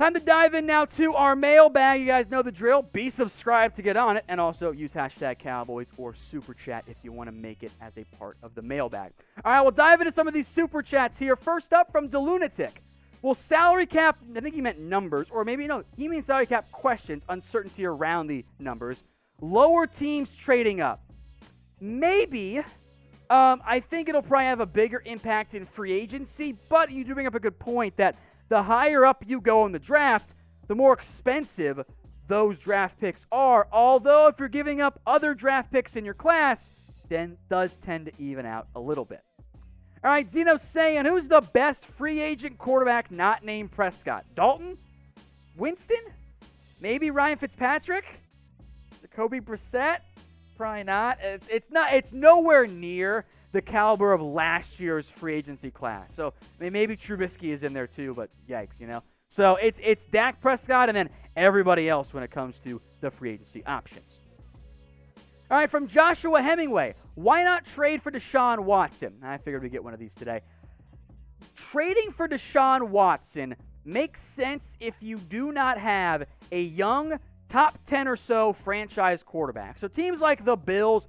Time to dive in now to our mailbag. You guys know the drill. Be subscribed to get on it, and also use hashtag Cowboys or Super Chat if you want to make it as a part of the mailbag. All right, we'll dive into some of these Super Chats here. First up from DeLunatic. Will salary cap, I think he meant numbers, or maybe no, he means salary cap questions, uncertainty around the numbers, lower teams trading up. Maybe. I think it'll probably have a bigger impact in free agency, but you do bring up a good point that the higher up you go in the draft, the more expensive those draft picks are. Although if you're giving up other draft picks in your class, then does tend to even out a little bit. All right, Zeno's saying, who's the best free agent quarterback not named Prescott? Dalton? Winston? Maybe Ryan Fitzpatrick? Jacoby Brissett? Probably not. It's nowhere near the caliber of last year's free agency class. So maybe Trubisky is in there too, but yikes, you know. So it's Dak Prescott and then everybody else when it comes to the free agency options. All right, from Joshua Hemingway, why not trade for Deshaun Watson? I figured we'd get one of these today. Trading for Deshaun Watson makes sense if you do not have a young top 10 or so franchise quarterback. So teams like the Bills,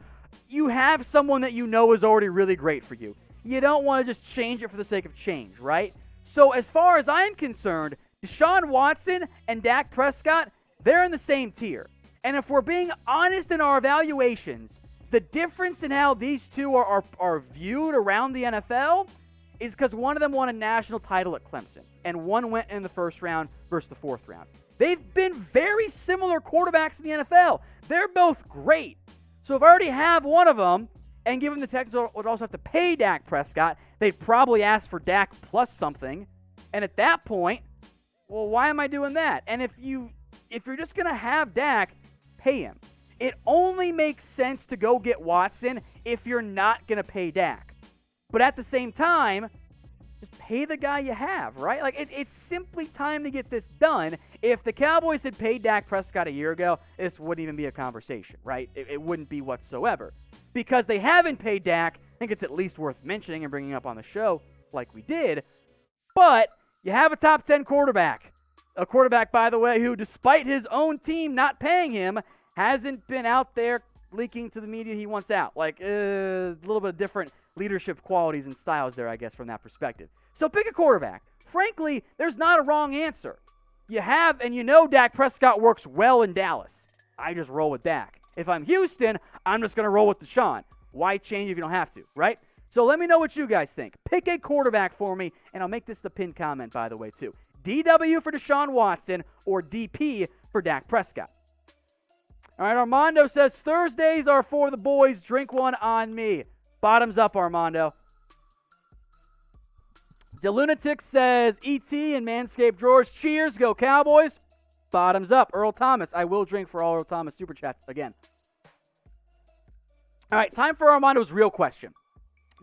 you have someone that you know is already really great for you. You don't want to just change it for the sake of change, right? So as far as I'm concerned, Deshaun Watson and Dak Prescott, they're in the same tier. And if we're being honest in our evaluations, the difference in how these two are viewed around the NFL is because one of them won a national title at Clemson, and one went in the first round versus the fourth round. They've been very similar quarterbacks in the NFL. They're both great. So if I already have one of them, and given the Texans would also have to pay Dak Prescott, they'd probably ask for Dak plus something. And at that point, well, why am I doing that? And if you're just going to have Dak, pay him. It only makes sense to go get Watson if you're not going to pay Dak. But at the same time, just pay the guy you have, right? Like, it's simply time to get this done. If the Cowboys had paid Dak Prescott a year ago, this wouldn't even be a conversation, right? It wouldn't be whatsoever. Because they haven't paid Dak, I think it's at least worth mentioning and bringing up on the show like we did. But you have a top 10 quarterback. A quarterback, by the way, who, despite his own team not paying him, hasn't been out there leaking to the media he wants out. Like, a little bit of different leadership qualities and styles there, I guess, from that perspective. So pick a quarterback. Frankly, there's not a wrong answer. You have, and you know Dak Prescott works well in Dallas. I just roll with Dak. If I'm Houston, I'm just going to roll with Deshaun. Why change if you don't have to, right? So let me know what you guys think. Pick a quarterback for me, and I'll make this the pinned comment, by the way, too. DW for Deshaun Watson or DP for Dak Prescott. All right, Armando says, Thursdays are for the boys. Drink one on me. Bottoms up, Armando. DeLunatic says, ET and Manscaped drawers. Cheers, go Cowboys. Bottoms up. Earl Thomas, I will drink for all Earl Thomas Super Chats again. All right, time for Armando's real question.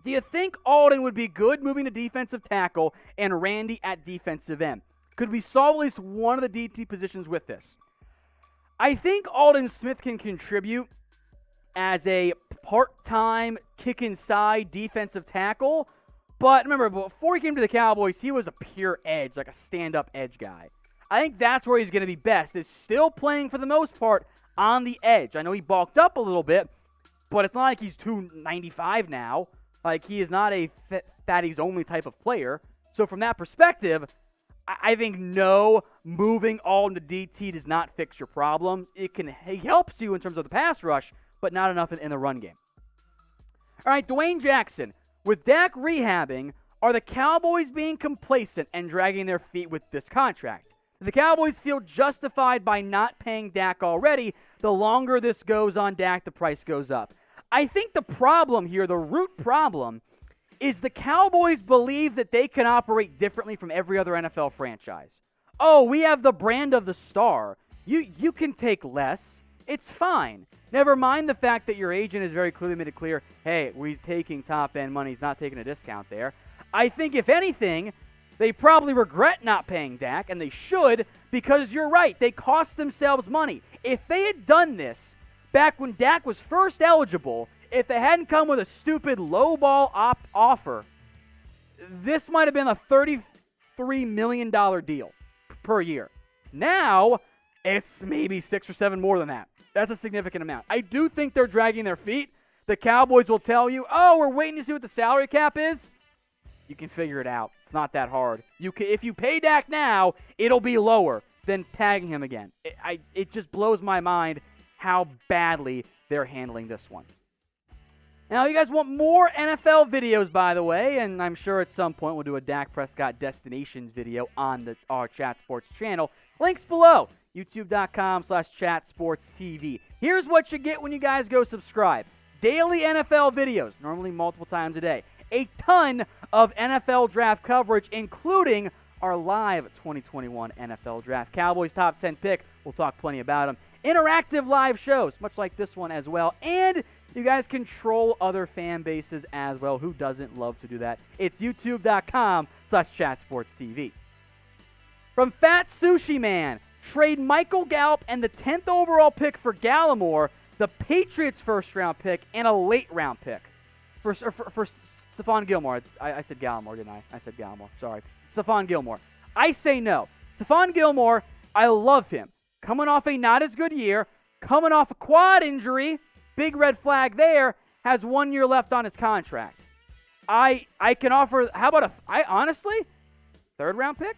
Do you think Aldon would be good moving to defensive tackle and Randy at defensive end? Could we solve at least one of the DT positions with this? I think Aldon Smith can contribute as a part-time kick inside defensive tackle. But remember, before he came to the Cowboys, he was a pure edge, like a stand-up edge guy. I think that's where he's going to be best, is still playing for the most part on the edge. I know he bulked up a little bit, but it's not like he's 295 now. Like, he is not a fatties only type of player. So from that perspective, I think no, moving Aldon to DT does not fix your problems. It helps you in terms of the pass rush, but not enough in the run game. All right, Dwayne Jackson. With Dak rehabbing, are the Cowboys being complacent and dragging their feet with this contract? Do the Cowboys feel justified by not paying Dak already? The longer this goes on Dak, the price goes up. I think the problem here, the root problem, is the Cowboys believe that they can operate differently from every other NFL franchise. Oh, we have the brand of the star. You can take less. It's fine. Never mind the fact that your agent has very clearly made it clear, hey, he's taking top-end money. He's not taking a discount there. I think, if anything, they probably regret not paying Dak, and they should, because you're right. They cost themselves money. If they had done this back when Dak was first eligible, if they hadn't come with a stupid low-ball offer, this might have been a $33 million deal per year. Now, it's maybe 6 or 7 more than that. That's a significant amount. I do think they're dragging their feet. The Cowboys will tell you, oh, we're waiting to see what the salary cap is. You can figure it out. It's not that hard. If you pay Dak now, it'll be lower than tagging him again. It just blows my mind how badly they're handling this one. Now, you guys want more NFL videos, by the way, and I'm sure at some point we'll do a Dak Prescott Destinations video on our Chat Sports channel. Links below, youtube.com/chatsportstv. Here's what you get when you guys go subscribe. Daily NFL videos, normally multiple times a day. A ton of NFL draft coverage, including our live 2021 NFL draft. Cowboys top 10 pick. We'll talk plenty about them. Interactive live shows, much like this one as well. And you guys control other fan bases as well. Who doesn't love to do that? It's youtube.com/chatsportstv. From Fat Sushi Man, trade Michael Gallup and the 10th overall pick for Gallimore, the Patriots' first-round pick, and a late-round pick for Stephon Gilmore. I said Gallimore, didn't I? I said Gallimore. Sorry. Stephon Gilmore. I say no. Stephon Gilmore, I love him. Coming off a not as good year, coming off a quad injury, big red flag there, has 1 year left on his contract. I can offer, how about honestly, 3rd-round pick?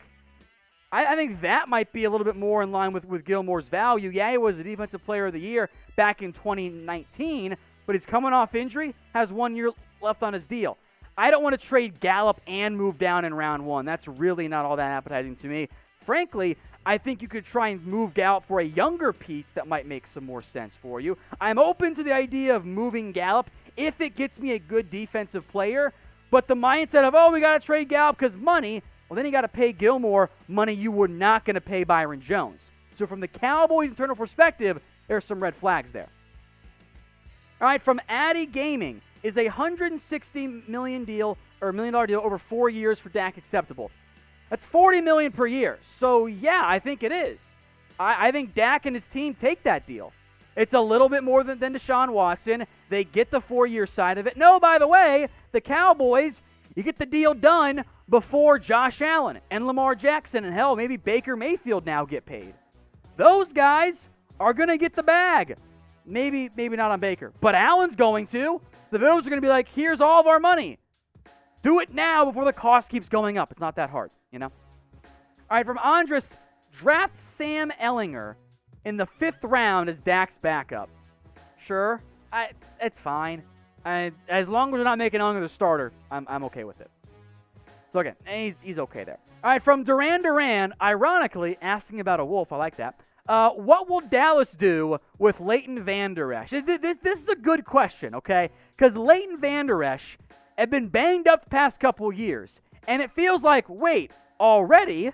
I think that might be a little bit more in line with Gilmore's value. Yeah, he was a Defensive Player of the Year back in 2019, but he's coming off injury, has 1 year left on his deal. I don't want to trade Gallup and move down in round 1. That's really not all that appetizing to me. Frankly, I think you could try and move Gallup for a younger piece that might make some more sense for you. I'm open to the idea of moving Gallup if it gets me a good defensive player, but the mindset of, oh, we got to trade Gallup because money, well, then you got to pay Gilmore money you were not going to pay Byron Jones. So from the Cowboys' internal perspective, there's some red flags there. All right, from Addy Gaming, is a $160 million deal over 4 years for Dak acceptable? That's $40 million per year. So, yeah, I think it is. I think Dak and his team take that deal. It's a little bit more than Deshaun Watson. They get the 4-year side of it. No, by the way, the Cowboys, you get the deal done before Josh Allen and Lamar Jackson and, hell, maybe Baker Mayfield now get paid. Those guys are going to get the bag. Maybe not on Baker, but Allen's going to. The Bills are going to be like, here's all of our money. Do it now before the cost keeps going up. It's not that hard, you know? All right, from Andres, draft Sam Ehlinger in the 5th round as Dak's backup. Sure, it's fine. As long as we're not making Ehlinger the starter, I'm okay with it. So again, he's okay there. All right, from Duran, ironically, asking about a Wolf. I like that. What will Dallas do with Leighton Vander Esch? This is a good question, okay? Because Leighton Vander Esch had been banged up the past couple years, and it feels like, wait, already?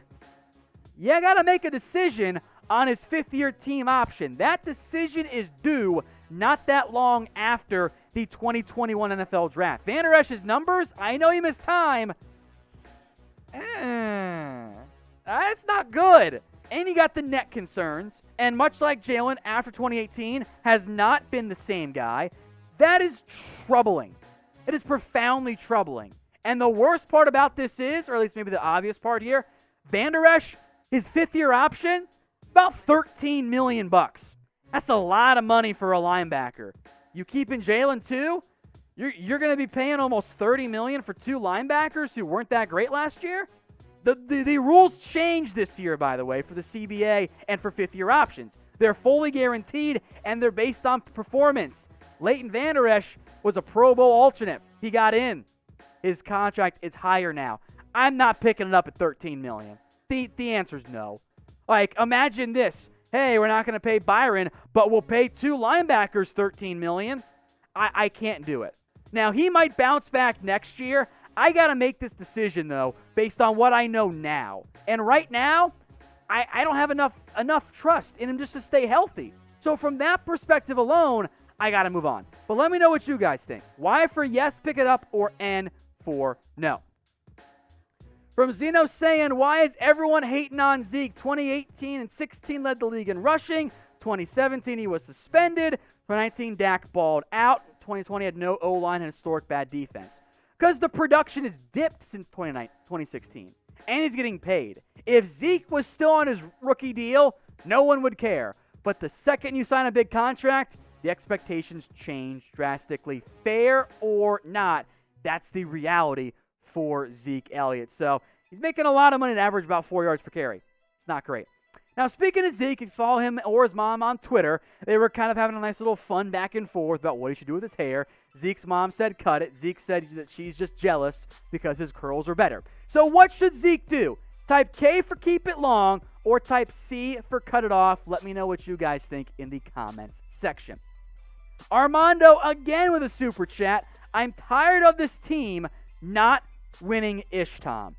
You got to make a decision on his 5th-year team option. That decision is due not that long after the 2021 NFL Draft. Vander Esch's numbers, I know he missed time. That's not good. And he got the neck concerns, and much like Jalen after 2018, has not been the same guy. That is troubling. It is profoundly troubling. And the worst part about this is, or at least maybe the obvious part here, Vander Esch, his 5th-year option, about $13 million. That's a lot of money for a linebacker. You keeping Jalen too? You're going to be paying almost $30 million for 2 linebackers who weren't that great last year? The rules changed this year, by the way, for the CBA and for 5th-year options. They're fully guaranteed, and they're based on performance. Leighton Vander Esch was a Pro Bowl alternate. He got in. His contract is higher now. I'm not picking it up at $13 million. The answer's no. Like, imagine this. Hey, we're not going to pay Byron, but we'll pay 2 linebackers $13 million. I can't do it. Now, he might bounce back next year. I got to make this decision, though, based on what I know now. And right now, I don't have enough trust in him just to stay healthy. So from that perspective alone, I got to move on. But let me know what you guys think. Y for yes, pick it up, or N for no. From Zeno saying, why is everyone hating on Zeke? 2018 and 16 led the league in rushing. 2017, he was suspended. 2019, Dak balled out. 2020 had no O-line and historic bad defense. Because the production has dipped since 2016. And he's getting paid. If Zeke was still on his rookie deal, no one would care. But the second you sign a big contract, the expectations change drastically. Fair or not, that's the reality for Zeke Elliott. So he's making a lot of money to average about 4 yards per carry. It's not great. Now, speaking of Zeke, if you follow him or his mom on Twitter, they were kind of having a nice little fun back and forth about what he should do with his hair. Zeke's mom said cut it. Zeke said that she's just jealous because his curls are better. So what should Zeke do? Type K for keep it long or type C for cut it off. Let me know what you guys think in the comments section. Armando again with a super chat. I'm tired of this team not winning Tom.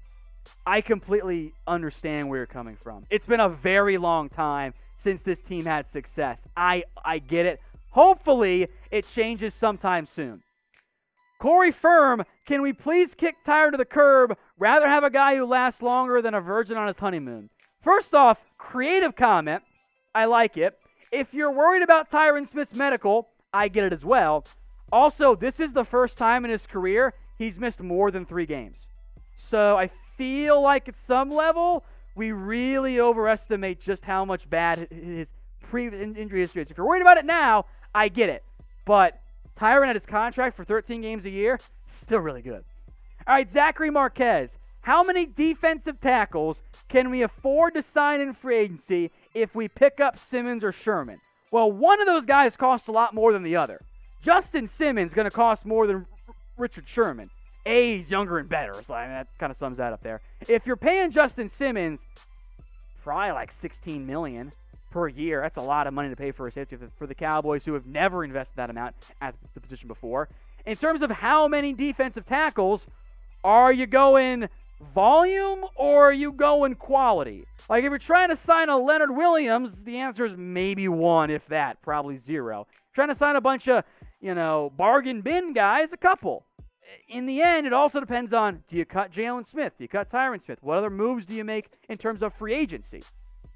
I completely understand where you're coming from. It's been a very long time since this team had success. I get it. Hopefully, it changes sometime soon. Corey Firm, can we please kick Tyron to the curb? Rather have a guy who lasts longer than a virgin on his honeymoon. First off, creative comment. I like it. If you're worried about Tyron Smith's medical, I get it as well. Also, this is the first time in his career he's missed more than 3 games. So I feel like at some level, we really overestimate just how much bad his previous injury history is. If you're worried about it now, I get it. But Tyron had his contract for 13 games a year, still really good. All right, Zachary Marquez. How many defensive tackles can we afford to sign in free agency if we pick up Simmons or Sherman? Well, one of those guys costs a lot more than the other. Justin Simmons is going to cost more than Richard Sherman. He's younger and better, so I mean, that kind of sums that up there. If you're paying Justin Simmons probably like $16 million per year, that's a lot of money to pay for a safety for the Cowboys, who have never invested that amount at the position before. In terms of how many defensive tackles, are you going volume or are you going quality? Like if you're trying to sign a Leonard Williams, the answer is maybe 1, if that, probably 0. If you're trying to sign a bunch of, bargain bin guys, a couple. In the end, it also depends on, do you cut Jalen Smith? Do you cut Tyron Smith? What other moves do you make in terms of free agency?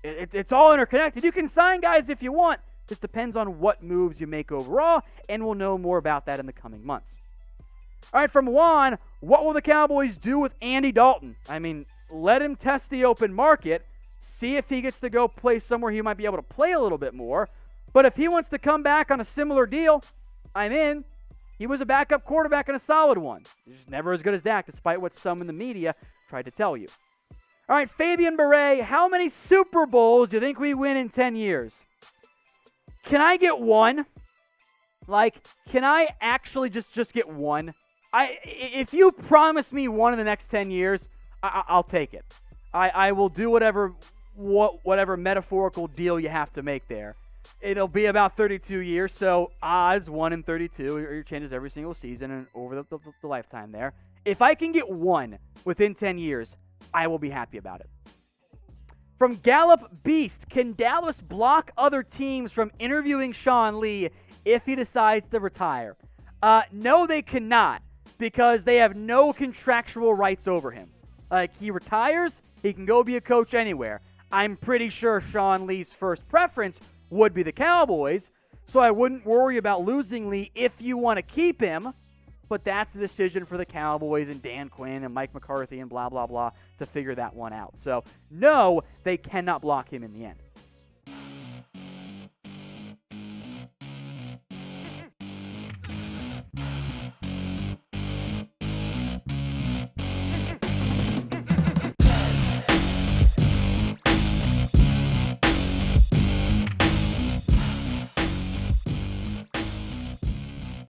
It's all interconnected. You can sign guys if you want. Just depends on what moves you make overall, and we'll know more about that in the coming months. All right, from Juan, what will the Cowboys do with Andy Dalton? I mean, let him test the open market, see if he gets to go play somewhere he might be able to play a little bit more. But if he wants to come back on a similar deal, I'm in. He was a backup quarterback and a solid one. He's just never as good as Dak, despite what some in the media tried to tell you. All right, Fabian Beret, how many Super Bowls do you think we win in 10 years? Can I get 1? Can I actually just get 1? If you promise me 1 in the next 10 years, I'll take it. I will do whatever metaphorical deal you have to make there. It'll be about 32 years, so odds 1 in 32. Your changes every single season and over the lifetime there. If I can get 1 within 10 years, I will be happy about it. From Gallup Beast, can Dallas block other teams from interviewing Sean Lee if he decides to retire? No, they cannot, because they have no contractual rights over him. He retires, he can go be a coach anywhere. I'm pretty sure Sean Lee's first preference would be the Cowboys, so I wouldn't worry about losing Lee if you want to keep him, but that's the decision for the Cowboys and Dan Quinn and Mike McCarthy and blah, blah, blah to figure that one out. So, no, they cannot block him in the end.